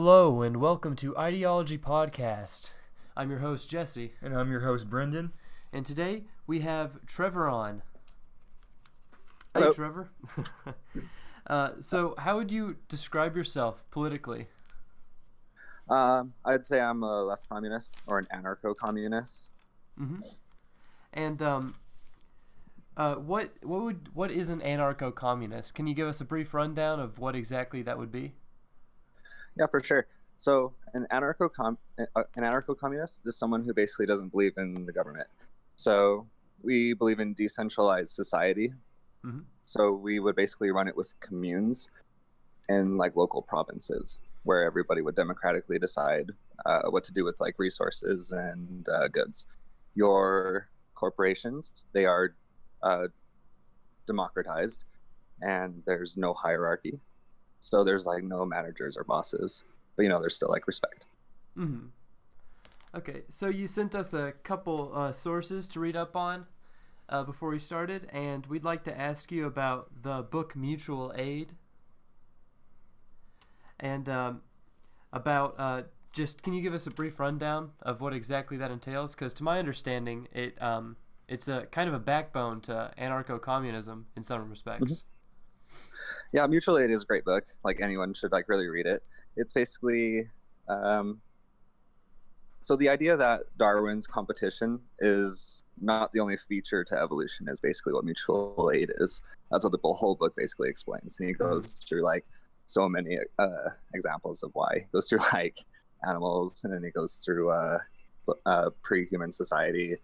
Hello and welcome to I.D.Ology podcast. I'm your host Jesse, And I'm your host, Brendan. and today we have Trevor on. Hello. Hey, Trevor. So, how would you describe yourself politically? I'd say I'm a left communist or an anarcho communist. And what is an anarcho communist? Can you give us a brief rundown of what exactly that would be? Yeah, for sure. So an anarcho communist is someone who basically doesn't believe in the government. So we believe in decentralized society. Mhm. So we would basically run it with communes in like local provinces where everybody would democratically decide what to do with like resources and goods. Your corporations, they are democratized, and there's no hierarchy. So there's like no managers or bosses, but there's still like respect. Okay, so you sent us a couple sources to read up on before we started, and we'd like to ask you about the book Mutual Aid and about just can you give us a brief rundown of what exactly that entails? Because to my understanding, it's a kind of a backbone to anarcho communism in some respects. Yeah, Mutual Aid is a great book. Like anyone should like really read it. It's basically so the idea that Darwin's competition is not the only feature to evolution is basically what mutual aid is. That's what the whole book basically explains. And he goes through like so many examples of why. He goes through like animals, and then he goes through pre-human society,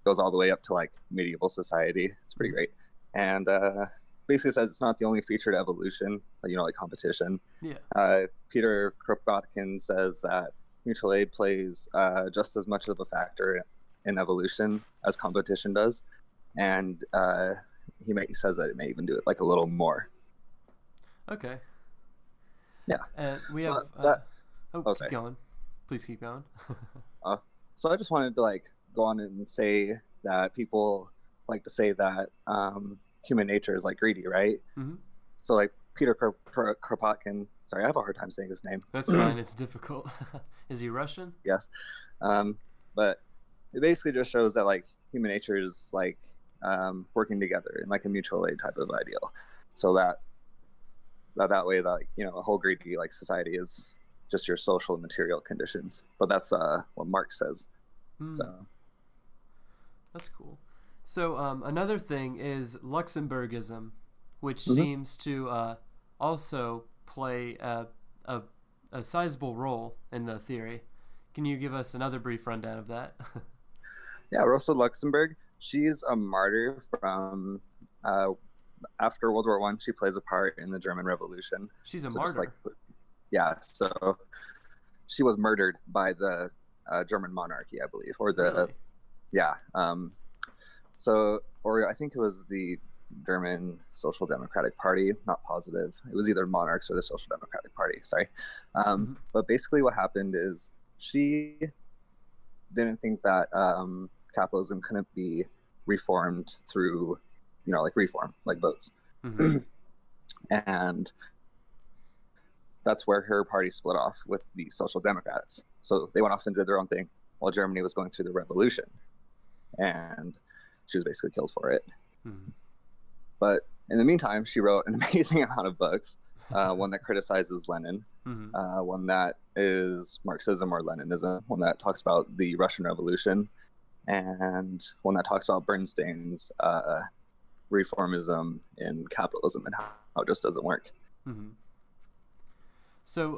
goes all the way up to like medieval society. It's pretty great. And basically says it's not the only feature to evolution, like competition. Yeah. Peter Kropotkin says that mutual aid plays just as much of a factor in evolution as competition does, and he says that it may even do it like a little more. Okay. Yeah. We So have. Keep sorry. going. Please keep going. So I just wanted to like go on and say that people like to say that human nature is like greedy, right? So like Peter Kropotkin, sorry, I have a hard time saying his name. That's fine. It's difficult. Is he Russian? Yes. But it basically just shows that like human nature is like working together in like a mutual aid type of ideal. So that way that like, a whole greedy like society is just your social and material conditions. But that's what Marx says. So that's cool. So another thing is Luxembourgism, which seems to also play a sizable role in the theory. Can you give us another brief rundown of that? Yeah, Rosa Luxemburg, she's a martyr from after World War I. She plays a part in the German Revolution. She's a So martyr. So she was murdered by the German monarchy, I believe, or the Really? yeah. Or I think it was the German Social Democratic Party, not positive. It was either monarchs or the Social Democratic Party, sorry. But basically what happened is she didn't think that capitalism couldn't be reformed through, like reform, like votes. And that's where her party split off with the Social Democrats. So they went off and did their own thing while Germany was going through the revolution. And she was basically killed for it. But in the meantime, she wrote an amazing amount of books. One that criticizes Lenin, one that is Marxism or Leninism, one that talks about the Russian Revolution, and one that talks about Bernstein's reformism in capitalism and how it just doesn't work. So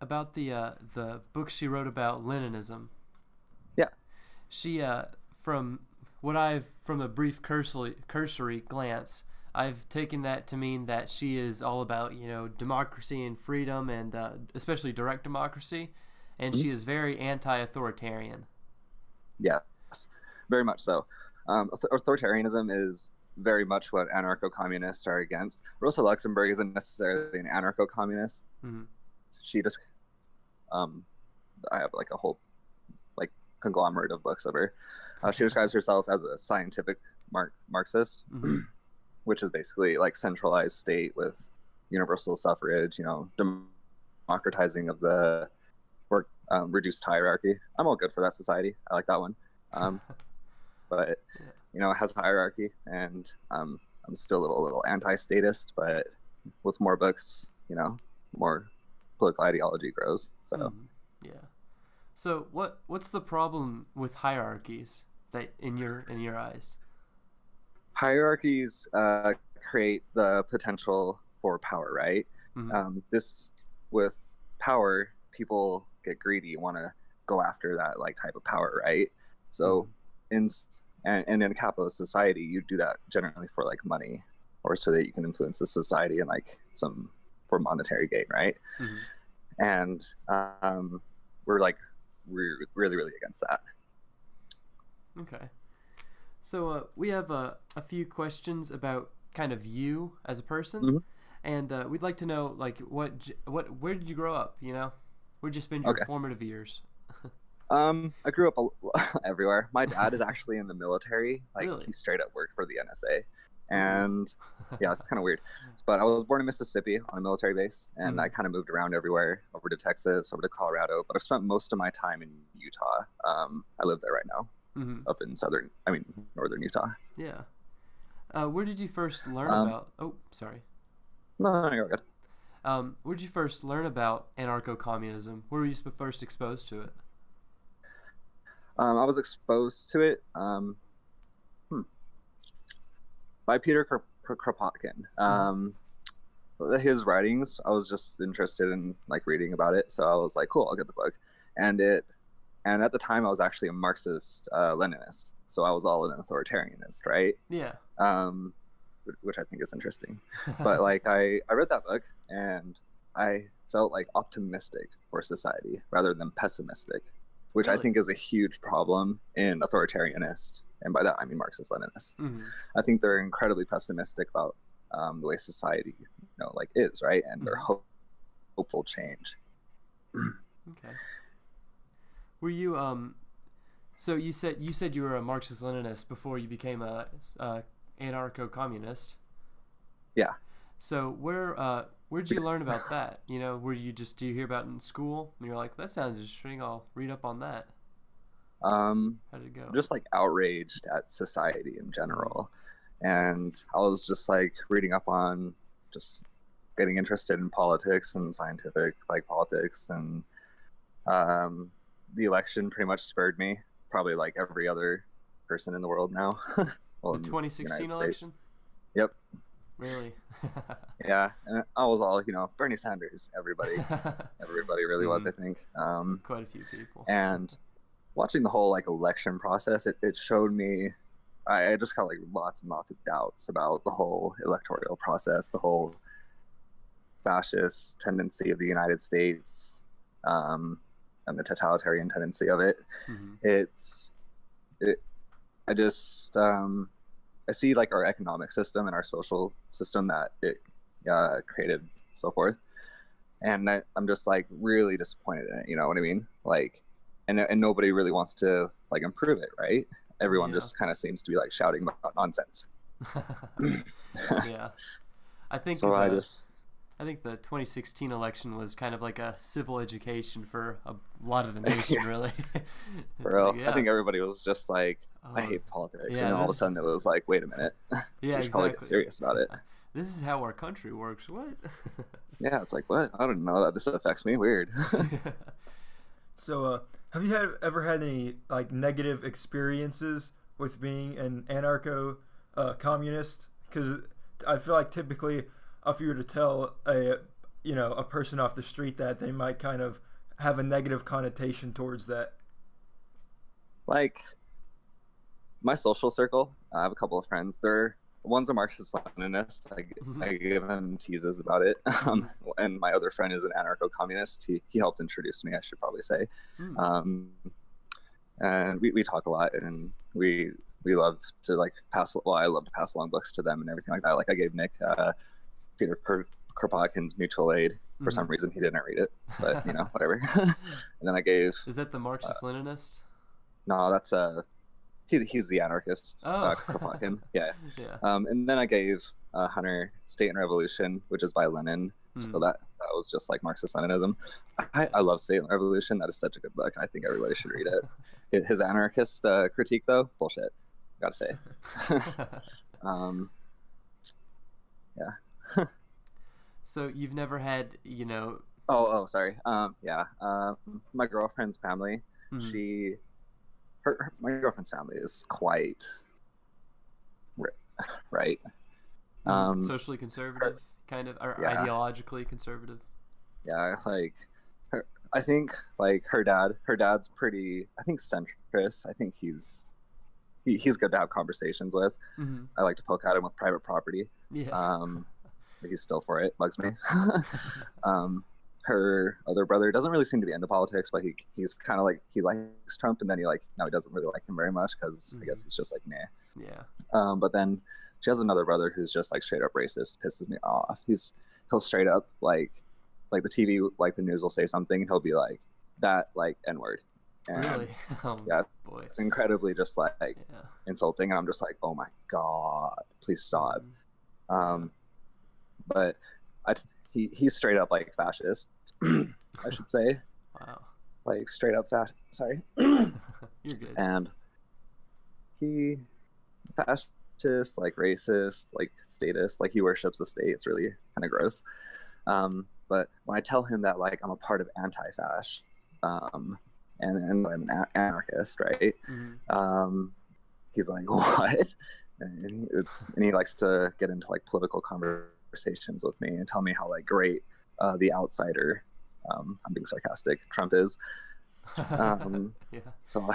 about the book she wrote about Leninism. Yeah. She from a brief cursory glance, I've taken that to mean that she is all about democracy and freedom, and especially direct democracy, and she is very anti-authoritarian. Yes, very much so. Authoritarianism is very much what anarcho-communists are against. Rosa Luxemburg isn't necessarily an anarcho-communist. She just I have like a whole like conglomerate of books of her. She describes herself as a scientific Marxist, which is basically like centralized state with universal suffrage, democratizing of the work, reduced hierarchy. I'm all good for that society. I like that one. But you know, it has hierarchy, and I'm still a little anti-statist, but with more books, you know, more political ideology grows. So yeah. So what's the problem with hierarchies that in your eyes? Hierarchies create the potential for power, right? This with power, people get greedy, want to go after that like type of power, right? So in a capitalist society, you do that generally for like money, or so that you can influence the society and like some for monetary gain, right? And we're really against that. Okay. So we have a few questions about kind of you as a person, and we'd like to know like where did you grow up? You know, where'd you spend your formative years? I grew up everywhere. My dad is actually in the military. Like Really? he straight up worked for the NSA, and yeah, it's kind of weird. But I was born in Mississippi on a military base, and I kind of moved around everywhere, over to Texas, over to Colorado. But I've spent most of my time in Utah. I live there right now, up in northern Utah. Yeah. Where did you first learn about? Oh, sorry. No, you're good. Where did you first learn about Anarcho Communism? Where were you first exposed to it? I was exposed to it by Peter Kropotkin. His writings, I was just interested in like reading about it, so I was like, cool, I'll get the book. And at the time I was actually a Marxist Leninist, so I was all an authoritarianist, right? Yeah. Which I think is interesting. But like I read that book and I felt like optimistic for society rather than pessimistic, which Really? I think is a huge problem in authoritarianist, and by that I mean Marxist Leninist. I think they're incredibly pessimistic about the way society, like is, right, and their hopeful change. Okay. Were you so you said you were a Marxist Leninist before you became a Anarcho Communist? Yeah. So where'd you learn about that? You know, do you hear about it in school and you're like, that sounds interesting, I'll read up on that? How did it go? Just like outraged at society in general, and I was just like reading up on just getting interested in politics and scientific like politics, and the election pretty much spurred me, probably like every other person in the world now. Well, the 2016 election? Yep. Really? Yeah, and I was all, Bernie Sanders, everybody really was, I think. Quite a few people. And watching the whole like election process, it showed me, I just got like lots and lots of doubts about the whole electoral process, the whole fascist tendency of the United States, and the totalitarian tendency of it. I see like our economic system and our social system that it created, so forth, and I'm just like really disappointed in it. You know what I mean? Like, and nobody really wants to like improve it, right? Everyone just kind of seems to be like shouting about nonsense. Yeah, I think so. I think the 2016 election was kind of like a civil education for a lot of the nation, really. For real. Like, I think everybody was just like, I hate politics. And all of a sudden it was like, wait a minute. Yeah, we should probably get serious about it. This is how our country works. What? Yeah, it's like, what? I don't know that this affects me. Weird. So, have you ever had any like negative experiences with being an anarcho communist? Because I feel like typically, if you were to tell a person off the street that, they might kind of have a negative connotation towards that. Like my social circle, I have a couple of friends. One's a Marxist Leninist. I give him teases about it. And my other friend is an Anarcho Communist. He helped introduce me, I should probably say. And we talk a lot, and we love to like I love to pass along books to them and everything like that. Like I gave Nick Peter Kropotkin's Mutual Aid. For some reason he didn't read it, but whatever. And then I gave. Is that the Marxist Leninist? No, that's he's the anarchist. Kropotkin. Yeah. And then I gave Hunter State and Revolution, which is by Lenin. So that that was just like Marxist Leninism. I love State and Revolution. That is such a good book. I think everybody should read it. His anarchist critique, though, bullshit. Gotta say. Yeah. So you've never had, you know... Oh, sorry. Yeah. My girlfriend's family, my girlfriend's family is quite right. Socially conservative, kind of, or ideologically conservative. Yeah, like I think like her dad's pretty, I think, centrist. I think he's good to have conversations with. I like to poke at him with private property. Yeah. But he's still for it. Bugs me. Her other brother doesn't really seem to be into politics, but he's kind of like, he likes Trump, and then he doesn't really like him very much because I guess he's just like, nah. Yeah. But then she has another brother who's just like straight up racist, pisses me off. He'll straight up like the TV, like the news will say something, and he'll be like, that like N-word. And really? Oh, yeah, boy. It's incredibly just like insulting, and I'm just like, oh my god, please stop. But he's straight up like fascist, I should say. Wow. Like straight up sorry. You're good. And he fascist, like racist, like statist, like he worships the state. It's really kind of gross. But when I tell him that like I'm a part of anti-fash, and I'm an anarchist, right? He's like, what? And he likes to get into like political conversations with me and tell me how like great the outsider, I'm being sarcastic, Trump is. So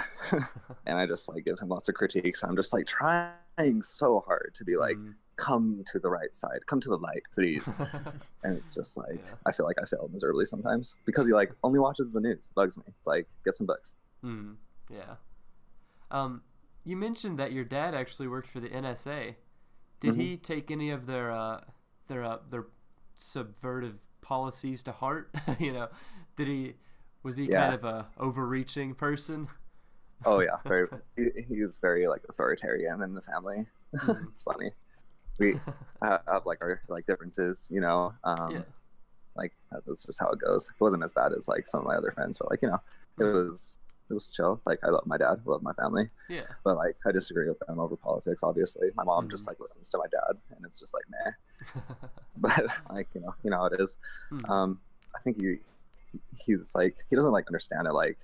and I just like give him lots of critiques. I'm just like trying so hard to be like, come to the right side, come to the light, please. And it's just like, I feel like I fail miserably sometimes because he like only watches the news. Bugs me. It's like, get some books. Yeah. You mentioned that your dad actually worked for the NSA. Did he take any of their subvertive policies to heart? You know, was he kind of a overreaching person? Oh yeah, he's very like authoritarian in the family. It's funny. We have like our like differences, you know. Like that's just how it goes. It wasn't as bad as like some of my other friends, but like, you know, it was chill. Like I love my dad, I love my family. Yeah. But like I disagree with them over politics. Obviously, my mom just like listens to my dad, and it's just like meh. But like you know how it is. I think he's like, he doesn't like understand it. Like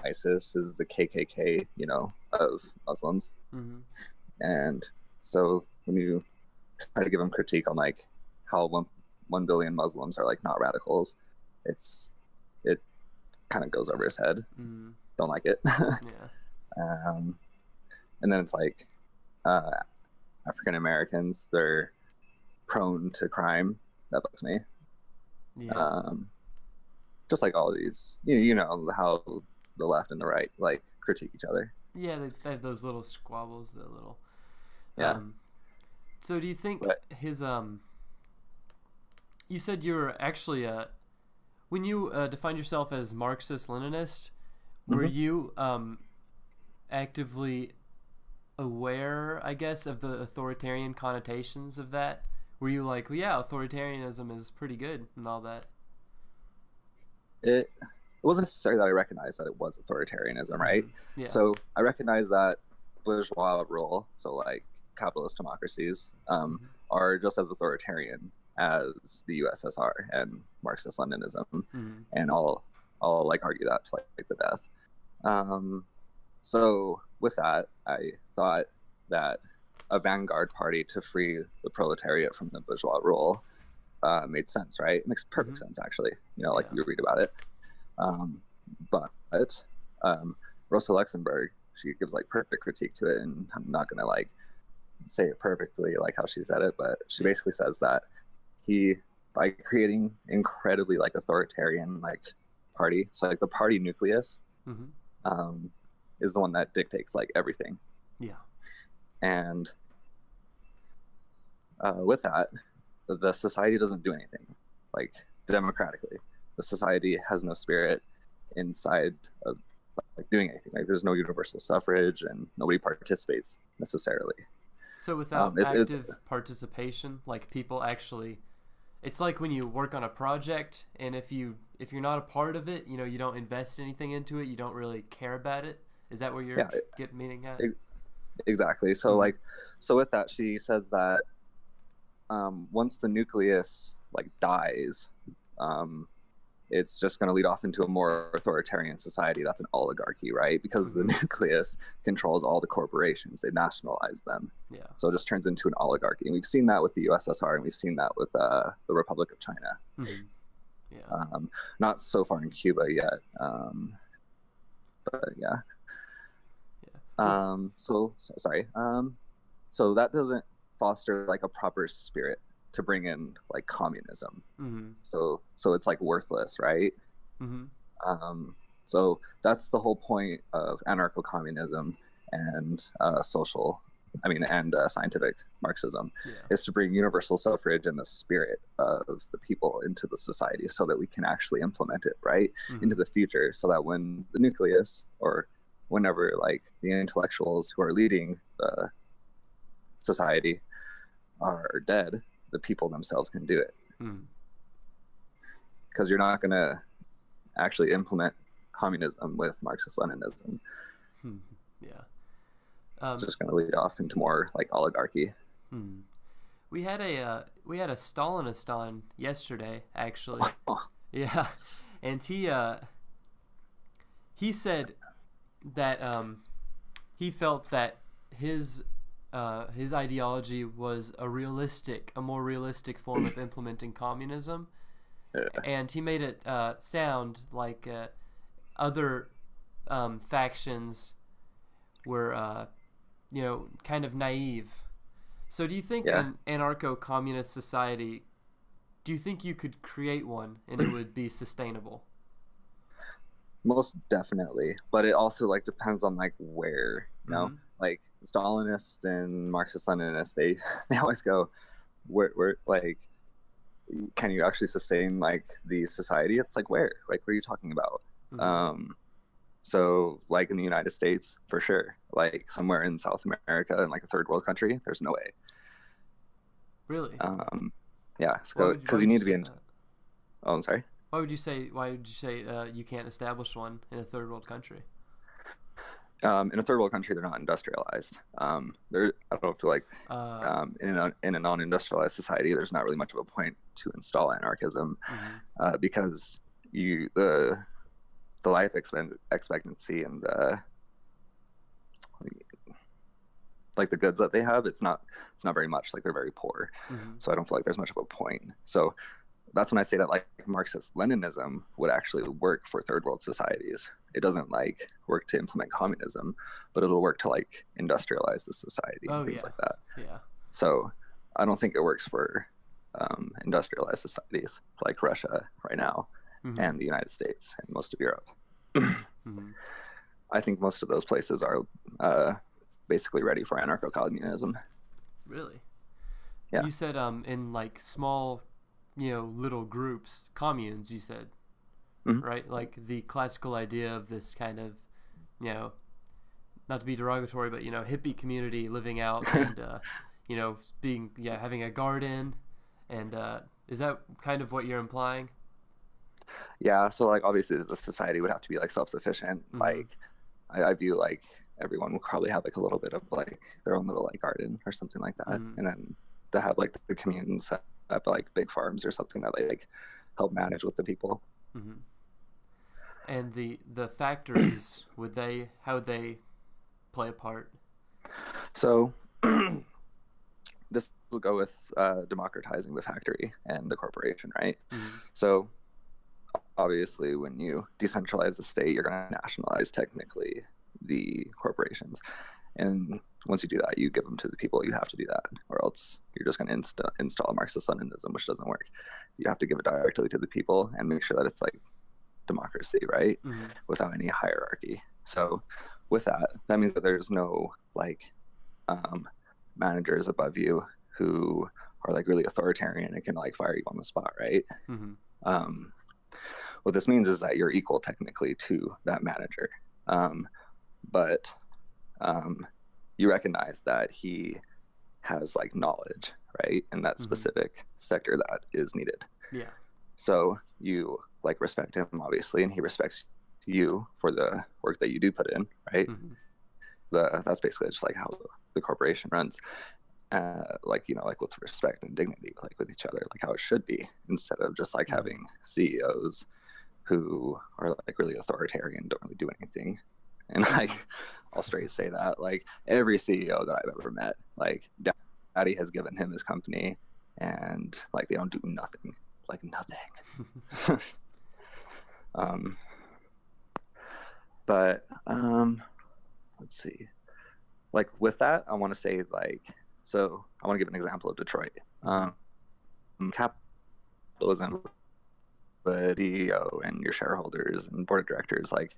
ISIS is the KKK, you know, of Muslims. And so when you try to give him critique on like how 1 billion Muslims are like not radicals, it kind of goes over his head. Don't like it. And then it's like African Americans, they're prone to crime. That bugs me. Just like all these, you know how the left and the right like critique each other. Yeah, they have those little squabbles, the little. So do you think his you said you were actually when you defined yourself as Marxist Leninist, were you actively aware, I guess, of the authoritarian connotations of that? Were you like, well, yeah, authoritarianism is pretty good and all that? It wasn't necessarily that I recognized that it was authoritarianism, right? So I recognize that bourgeois rule, so like capitalist democracies, are just as authoritarian as the USSR and Marxist Leninism, and I'll like argue that to like the death. So with that, I thought that a vanguard party to free the proletariat from the bourgeois rule made sense, right? It makes perfect sense, actually. You know, like you read about it. But Rosa Luxembourg, she gives like perfect critique to it, and I'm not gonna like say it perfectly like how she said it, but she basically says that he, by creating incredibly like authoritarian like party, so like the party nucleus is the one that dictates like everything. And with that, the society doesn't do anything like democratically. The society has no spirit inside of like doing anything. Like there's no universal suffrage, and nobody participates necessarily. So without active participation, like people actually it's like when you work on a project, and if you're not a part of it, you don't invest anything into it, you don't really care about it. Is that where you're meaning at? Exactly. So so with that, she says that once the nucleus dies, it's just going to lead off into a more authoritarian society. That's an oligarchy, right? Because the nucleus controls all the corporations. They nationalize them. Yeah. So it just turns into an oligarchy. And we've seen that with the USSR, and we've seen that with the Republic of China. Mm-hmm. Yeah. Not so far in Cuba yet. But yeah. Sorry. So that doesn't foster a proper spirit to bring in communism. Mm-hmm. So it's worthless, right? Mm-hmm. So that's the whole point of anarcho communism and scientific Marxism, is to bring universal suffrage and the spirit of the people into the society so that we can actually implement it into the future, so that when the nucleus, or whenever the intellectuals who are leading the society are dead, the people themselves can do it. Because you're not going to actually implement communism with Marxist Leninism. Yeah. It's just going to lead off into more oligarchy. We had a Stalinist on yesterday, actually. Yeah, and he said that he felt that his ideology was a more realistic form of implementing communism, and he made it sound like other factions were kind of naive. So do you think an anarcho-communist society, do you think you could create one and it would be sustainable? Most definitely, but it also depends on where, Stalinist and Marxist Leninist, they always go, where can you actually sustain the society? It's where what are you talking about? So in the United States, for sure, somewhere in South America, in a third world country, there's no way. Really? Yeah, because you need to be in that? Oh, I'm sorry. Why would you say you can't establish one in a third world country? In a third world country, they're not industrialized. I don't feel in a non-industrialized society, there's not really much of a point to install anarchism, because the life expectancy and the goods that they have, it's not very much. They're very poor, so I don't feel there's much of a point. So that's when I say that Marxist Leninism would actually work for third world societies. It doesn't work to implement communism, but it'll work to industrialize the society and things like that. Yeah. So I don't think it works for industrialized societies like Russia right now, and the United States and most of Europe. I think most of those places are basically ready for anarcho communism. Really? Yeah. You said in small, little groups, communes, you said, right? The classical idea of this kind of, not to be derogatory, but hippie community living out and having a garden, and is that kind of what you're implying? Yeah, so obviously the society would have to be self-sufficient. I view everyone will probably have a little bit of their own little garden or something like that, and then to have the communes set up big farms or something that they help manage with the people. And the factories, how would they play a part? So this will go with democratizing the factory and the corporation, right? So obviously when you decentralize the state, you're going to nationalize technically the corporations, and once you do that, you give them to the people. You have to do that, or else you're just going to install Marxist Leninism, which doesn't work. You have to give it directly to the people and make sure that it's democracy, right? Without any hierarchy. So with that means that there's no managers above you who are really authoritarian and can fire you on the spot, right? What this means is that you're equal technically to that manager, but you recognize that he has like knowledge, right, in that specific sector that is needed. Yeah. So you like respect him, obviously, and he respects you for the work that you do put in, right? That's basically just like how the corporation runs, like, you know, like with respect and dignity, like with each other, like how it should be, instead of just like having CEOs who are like really authoritarian, don't really do anything. And like, I'll straight say that, like every CEO that I've ever met, like daddy has given him his company, and like they don't do nothing, like nothing. But let's see, like with that, I want to say like, so I want to give an example of Detroit. Capitalism, the CEO and your shareholders and board of directors like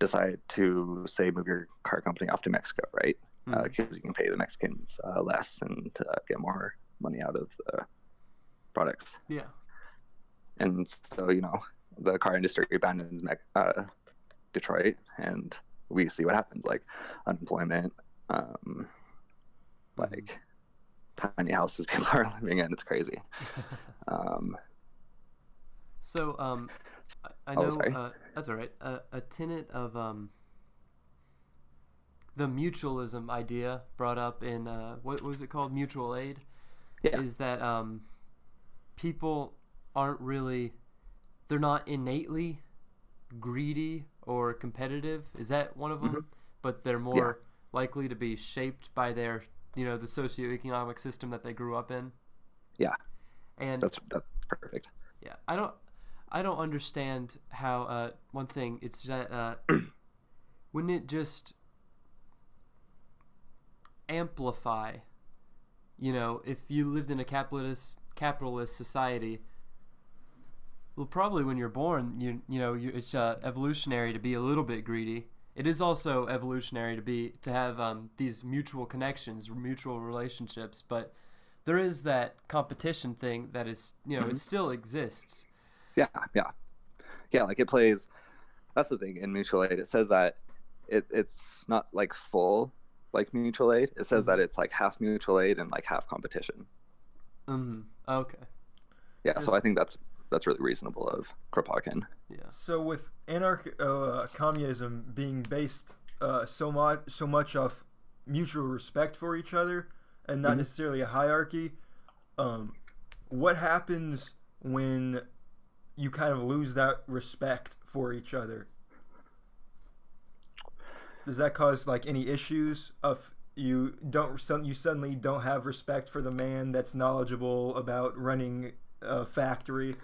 decide to say move your car company off to Mexico, right? Because you can pay the Mexicans less and get more money out of the products. Yeah. And so, you know, the car industry abandons Detroit, and we see what happens, like unemployment, like tiny houses people are living in. It's crazy. I know that's all right. A tenet of the mutualism idea brought up in what was it called, mutual aid, is that people aren't really, they're not innately greedy or competitive. Is that one of them? But they're more likely to be shaped by their, you know, the socioeconomic system that they grew up in. Yeah. And that's perfect. Yeah. I don't understand how one thing, it's that wouldn't it just amplify, you know, if you lived in a capitalist society, well, probably when you're born, you know, it's evolutionary to be a little bit greedy. It is also evolutionary to have these mutual connections, mutual relationships, but there is that competition thing that is, you know, it still exists. Yeah. Like it plays. That's the thing in mutual aid. It says that it's not like full like mutual aid. It says that it's like half mutual aid and like half competition. Okay. Yeah. So I think that's really reasonable of Kropotkin. Yeah. So with anarcho communism being based so much off mutual respect for each other and not necessarily a hierarchy, what happens when you kind of lose that respect for each other? Does that cause like any issues of you suddenly don't have respect for the man that's knowledgeable about running a factory?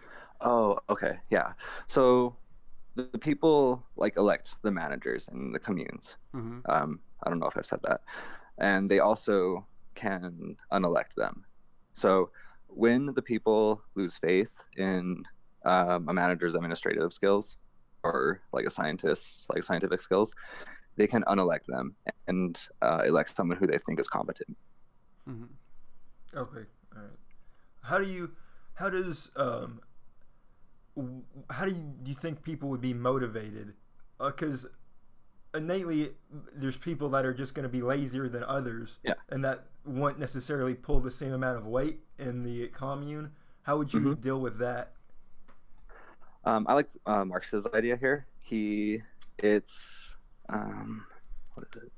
Oh, okay. Yeah. So the people like elect the managers in the communes. I don't know if I've said that. And they also can unelect them. So when the people lose faith in a manager's administrative skills or like a scientist, like scientific skills, they can unelect them and elect someone who they think is competent. Okay. All right. How do you think people would be motivated? Because innately there's people that are just going to be lazier than others, and that won't necessarily pull the same amount of weight in the commune. How would you deal with that? I like Marx's idea here. It's what is it?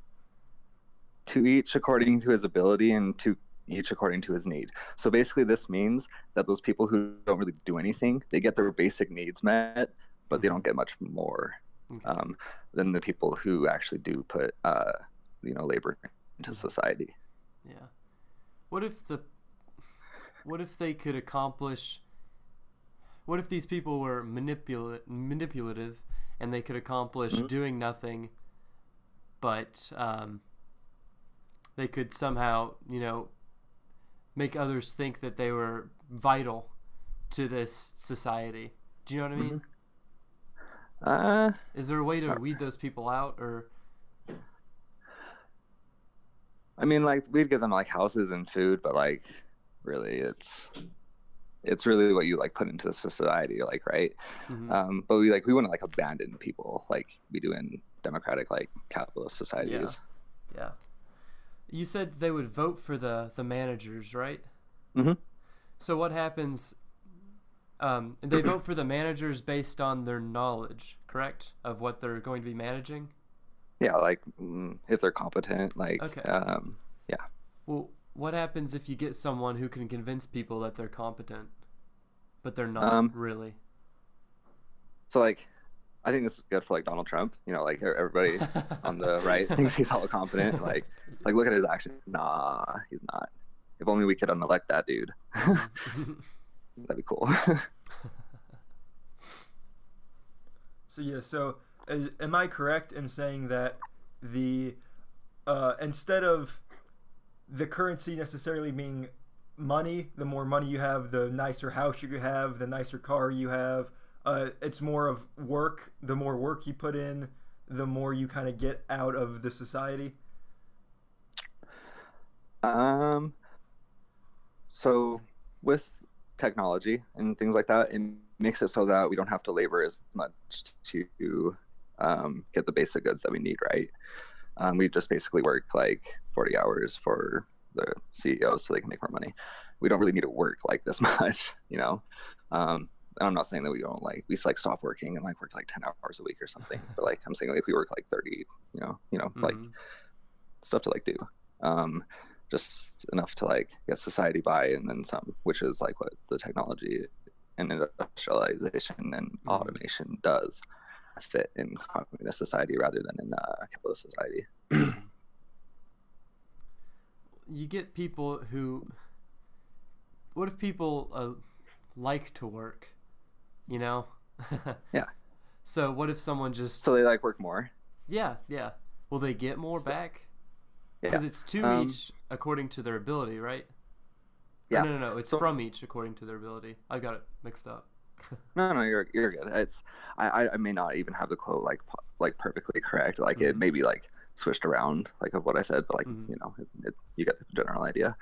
To each according to his ability and to each according to his need. So basically this means that those people who don't really do anything, they get their basic needs met, but they don't get much more than the people who actually do put labor into society. Yeah. What if they could accomplish, what if these people were manipulative and they could accomplish doing nothing, but they could somehow, you know, make others think that they were vital to this society? Do you know what I mean? Is there a way to weed those people out, or? I mean, like, we'd give them like houses and food, but like, really, it's really what you like put into the society, like, right? But we wouldn't like abandon people like we do in democratic like capitalist societies. you said they would vote for the managers, right? Mm-hmm. So what happens? They vote for the managers based on their knowledge, correct, of what they're going to be managing. Yeah, like if they're competent, like Okay. yeah. Well, what happens if you get someone who can convince people that they're competent, but they're not really? So like, I think this is good for like Donald Trump. You know, like everybody on the right thinks he's all competent. Like look at his actions. Nah, he's not. If only we could unelect that dude. That'd be cool. So am I correct in saying that the instead of the currency necessarily being money, the more money you have, the nicer house you have, the nicer car you have, it's more of work. The more work you put in, the more you kind of get out of the society? So with technology and things like that, it makes it so that we don't have to labor as much to get the basic goods that we need, right? We just basically work like 40 hours for the CEOs so they can make more money. We don't really need to work like this much, you know? And I'm not saying that we don't we stop working and work like 10 hours a week or something, but I'm saying we work like 30, like stuff to do. Just enough to get society by and then some, which is what the technology and industrialization and automation does fit in communist society rather than in capitalist society. You get people who, what if people like to work, you know? Yeah. So what if someone just... So they work more? Yeah. Will they get more back? Yeah. Because it's to each according to their ability, right? Yeah. Or no. It's from each according to their ability. I got it mixed up. No, you're good. It's I may not even have the quote perfectly correct. It may be switched around of what I said, but you get the general idea.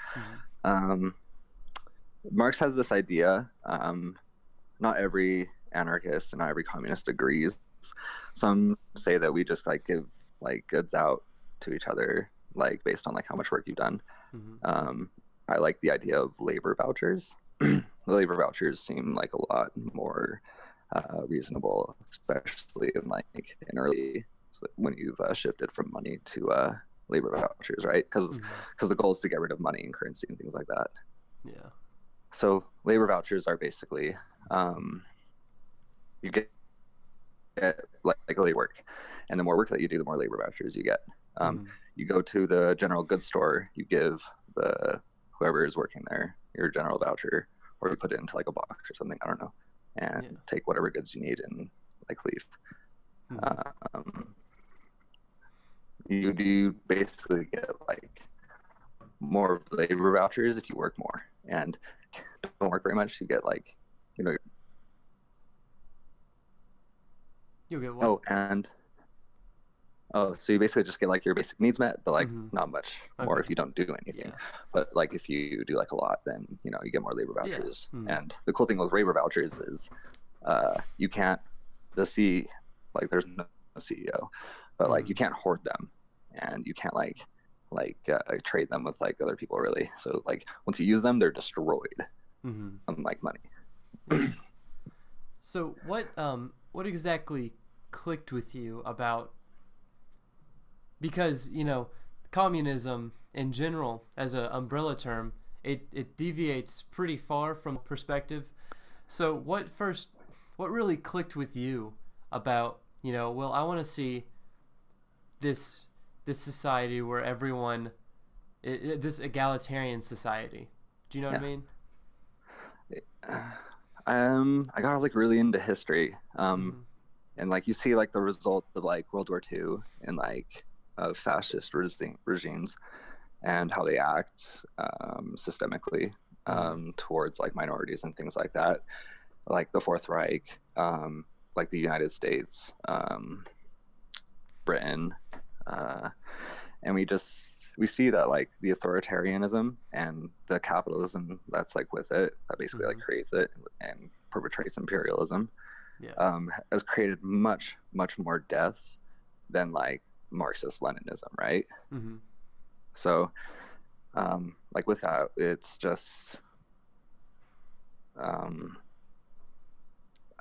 Marx has this idea. Not every anarchist and not every communist agrees. Some say that we just give goods out to each other based on how much work you've done. I like the idea of labor vouchers. The labor vouchers seem a lot more reasonable, especially in early when you've shifted from money to labor vouchers, right? Because the goal is to get rid of money and currency and things like that. Yeah. So labor vouchers are basically you get work, and the more work that you do, the more labor vouchers you get. You go to the general goods store, you give whoever is working there your general voucher, or you put it into a box or something, I don't know, and take whatever goods you need and leave. You basically get more labor vouchers if you work more, and don't work very much, you get you'll get what? So you basically just get your basic needs met, but not much more if you don't do anything. But if you do a lot, then you get more labor vouchers. And the cool thing with labor vouchers is you can't there's no CEO, but you can't hoard them, and you can't trade them with other people, really. So once you use them, they're destroyed, unlike money. So what exactly clicked with you about, because communism in general as an umbrella term, it deviates pretty far from perspective. So what really clicked with you about, well, I want to see this society where everyone, this egalitarian society. Do you know what I mean? I got really into history, and you see the result of World War II and fascist regimes and how they act systemically towards minorities and things like that, the Fourth Reich, the United States, Britain, and we see that the authoritarianism and the capitalism that's with it, that basically creates it and perpetrates imperialism, has created much more deaths than Marxist Leninism, right? So like with that, it's just I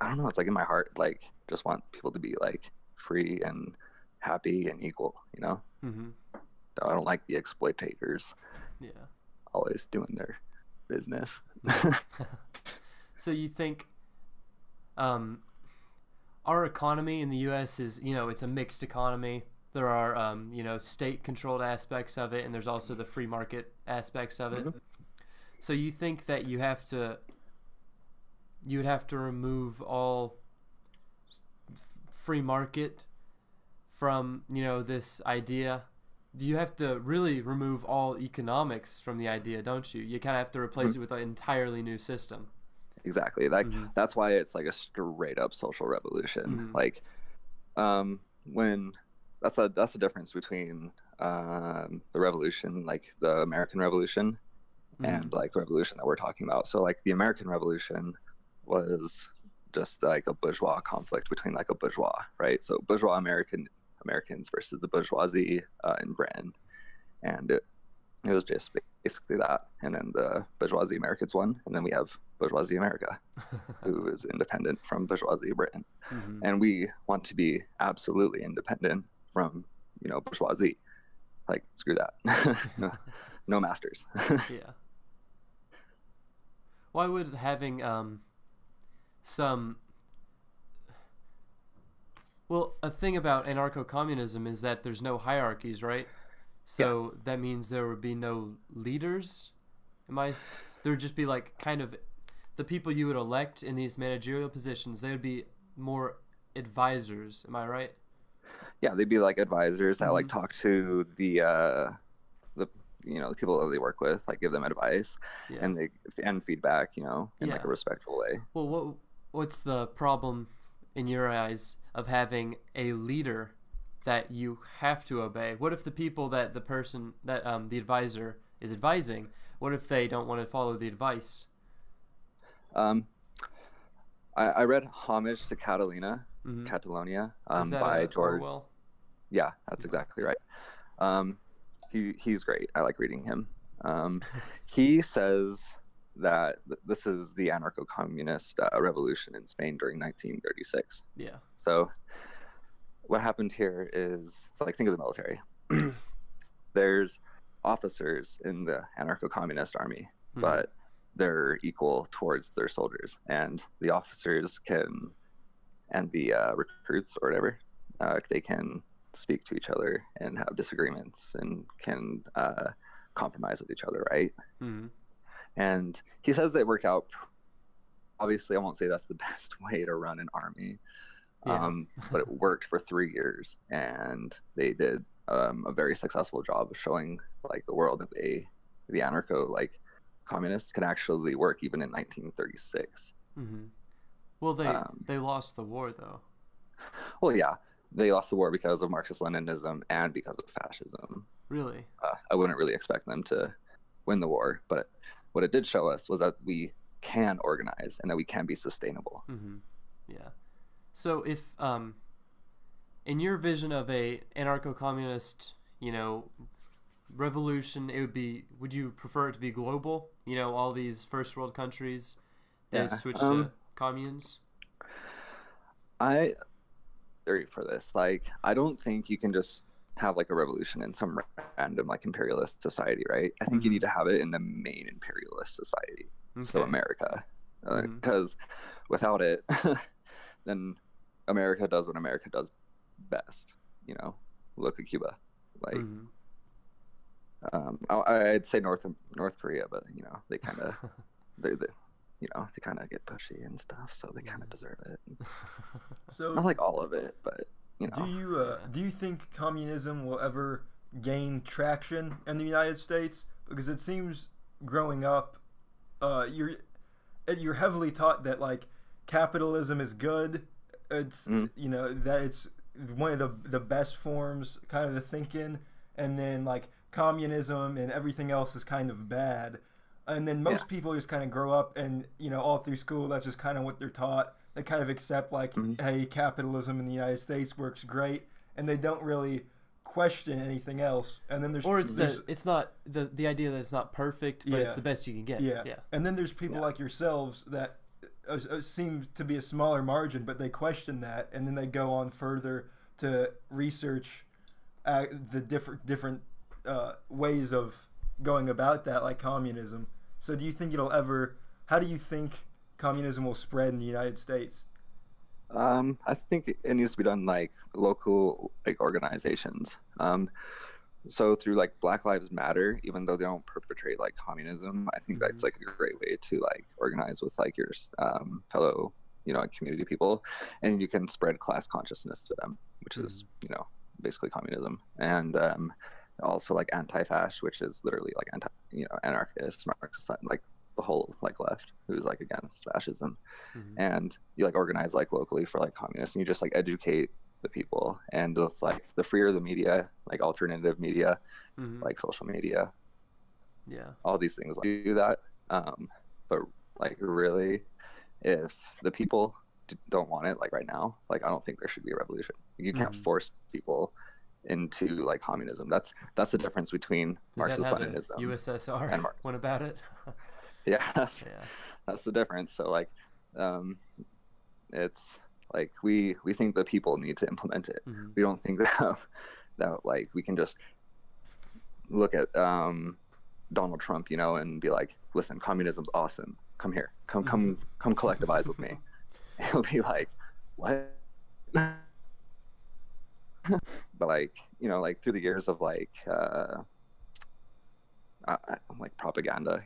don't know, it's like in my heart, like just want people to be like free and happy and equal, you know. Mm-hmm. I don't like the exploitators Yeah. always doing their business. So you think our economy in the U.S. is, it's a mixed economy. There are, state-controlled aspects of it, and there's also the free market aspects of it. Mm-hmm. So you think that you would have to remove all free market from, this idea? You have to really remove all economics from the idea, don't you? You kind of have to replace it with an entirely new system. Exactly. Like that's why it's like a straight up social revolution. Like when that's the difference between the revolution, like the American Revolution, and like the revolution that we're talking about. So like the American Revolution was just like a bourgeois conflict between like a bourgeois, right? So bourgeois Americans versus the bourgeoisie in Britain, and it was just basically that. And then the bourgeoisie Americans won, and then we have bourgeoisie America, who is independent from bourgeoisie Britain. And we want to be absolutely independent from, bourgeoisie. Like, screw that. No masters. Yeah. Why would having a thing about anarcho communism is that there's no hierarchies, right? So that means there would be no leaders. There would just be like kind of the people you would elect in these managerial positions. They would be more advisors. Am I right? Yeah, they'd be like advisors that like talk to the people that they work with, like give them advice and feedback, in like a respectful way. Well, what's the problem in your eyes of having a leader that you have to obey? What if the people that the person that the advisor is advising, what if they don't want to follow the advice? I read Homage to Catalonia by George Orwell? Yeah, that's exactly right. He's great. I like reading him. He says that this is the Anarcho Communist revolution in Spain during 1936. Yeah. So what happened here is, so like think of the military. There's officers in the Anarcho Communist army, but they're equal towards their soldiers, and the officers can, and the recruits or whatever, they can speak to each other and have disagreements and can compromise with each other, right? And he says it worked out. Obviously, I won't say that's the best way to run an army, but it worked for 3 years, and they did a very successful job of showing like the world that the anarcho like communists can actually work even in 1936. Well, they lost the war though. Well, yeah, they lost the war because of Marxist Leninism and because of fascism. Really? I wouldn't really expect them to win the war, but what it did show us was that we can organize and that we can be sustainable. Yeah. So if in your vision of a anarcho-communist, revolution, would you prefer it to be global? All these first world countries that switch to communes? I theory for this, like I don't think you can just have like a revolution in some random like imperialist society, right? I think you need to have it in the main imperialist society, so America, because without it then America does what America does best, look at Cuba, like I'd say North Korea, but they kind of they kind of get pushy and stuff, so they kind of deserve it. So not like all of it, but do you think communism will ever gain traction in the United States? Because it seems growing up, you're heavily taught that like capitalism is good. It's that it's one of the best forms, kind of the thinking, and then like communism and everything else is kind of bad. And then most people just kind of grow up and, all through school, that's just kind of what they're taught. They kind of accept like, hey, capitalism in the United States works great. And they don't really question anything else. And then or it's not the idea that it's not perfect, but it's the best you can get. Yeah. And then there's people like yourselves that seem to be a smaller margin, but they question that, and then they go on further to research the different ways of going about that, like communism. So do you think how do you think communism will spread in the United States? I think it needs to be done like local like organizations. So through like Black Lives Matter, even though they don't perpetrate like communism, I think that's like a great way to like organize with like your fellow, community people, and you can spread class consciousness to them, which is, basically communism. And also like anti-fascist, which is literally like anarchist, Marxist, like the whole like left who's like against fascism. And you like organize like locally for like communists, and you just like educate the people, and with like the freer the media, like alternative media, like social media, all these things, like do that. But like really, if the people don't want it, like right now, like I don't think there should be a revolution. You can't force people into like communism. That's the difference between Marxist Leninism, USSR, and went about it. that's the difference. So like it's like we think the people need to implement it. We don't think that like we can just look at Donald Trump, and be like, listen, communism's awesome, come here, come collectivize with me. He'll be like, what? But like, like through the years of like propaganda,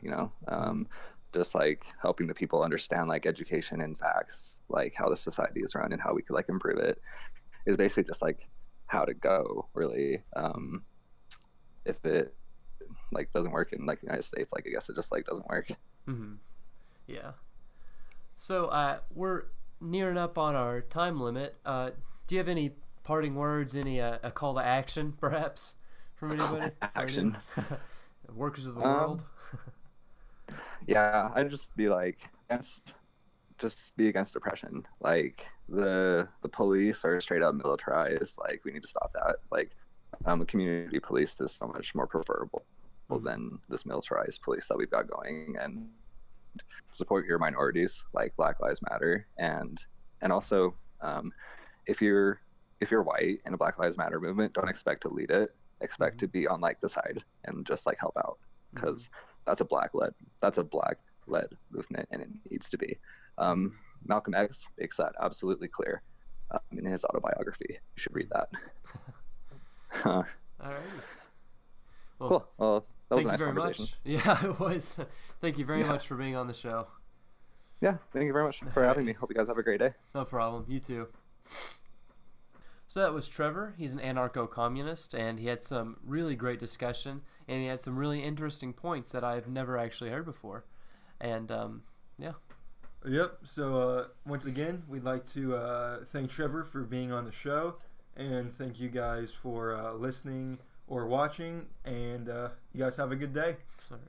just like helping the people understand like education and facts, like how the society is run and how we could like improve it, is basically just like how to go really. If it like doesn't work in like the United States, like I guess it just like doesn't work. Yeah. So we're nearing up on our time limit. Do you have any parting words, any a call to action perhaps from anybody? Action. Workers of the world. Yeah, I'd just be like, just be against oppression. Like the police are straight up militarized. Like we need to stop that. Like a community police is so much more preferable than this militarized police that we've got going. And support your minorities, like Black Lives Matter, and also if you're white in a Black Lives Matter movement, don't expect to lead it. Expect to be on like the side and just like help out, because that's a black led movement, and it needs to be. Malcolm X makes that absolutely clear in his autobiography. You should read that. All right. Well, cool. Well, that was a nice very conversation. Much. Yeah, it was. Thank you very much for being on the show. Yeah, thank you very much for having me. Hope you guys have a great day. No problem. You too. So that was Trevor. He's an anarcho communist, and he had some really great discussion, and he had some really interesting points that I've never actually heard before. And Yep. So once again, we'd like to thank Trevor for being on the show, and thank you guys for listening or watching. And you guys have a good day. All right.